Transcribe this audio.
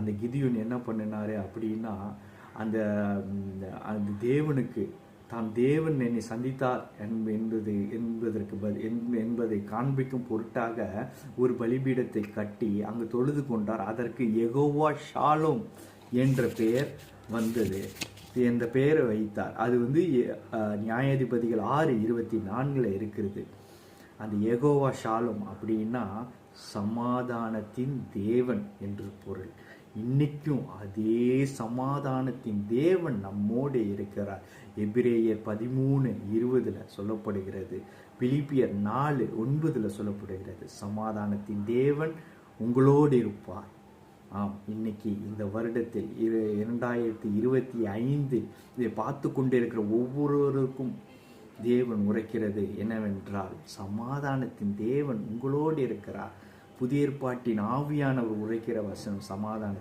அந்த கிதியோன் என்ன பண்ணினாரு அப்படின்னா, அந்த அந்த தேவனுக்கு தான் தேவன் என்னை சந்தித்தார் என்பதை காண்பிக்கும் பொருட்டாக ஒரு பலிபீடத்தை கட்டி அங்கு தொழுது கொண்டார். அதற்கு யெகோவா ஷாலோம் என்ற பெயர் வந்தது, என்ற பெயரை வைத்தார். அது நியாயாதிபதிகள் 6:24 இருக்கிறது. அந்த யெகோவா ஷாலோம் அப்படின்னா சமாதானத்தின் தேவன் என்று பொருள். இன்னைக்கும் அதே சமாதானத்தின் தேவன் நம்மோடு இருக்கிறார். எபிரேயர் 13:20 சொல்லப்படுகிறது. பிலிப்பியர் 4:9 சொல்லப்படுகிறது. சமாதானத்தின் தேவன் உங்களோடு இருப்பார். ஆம், இன்னைக்கு இந்த வருடத்தில் 2025 இதை பார்த்து கொண்டிருக்கிற ஒவ்வொருவருக்கும் தேவன் உரைக்கிறது என்னவென்றால், சமாதானத்தின் தேவன் உங்களோடு இருக்கிறார். புதிய ஏற்பாட்டின் ஆவியானவர் உரைக்கிற வசனம் சமாதானம்.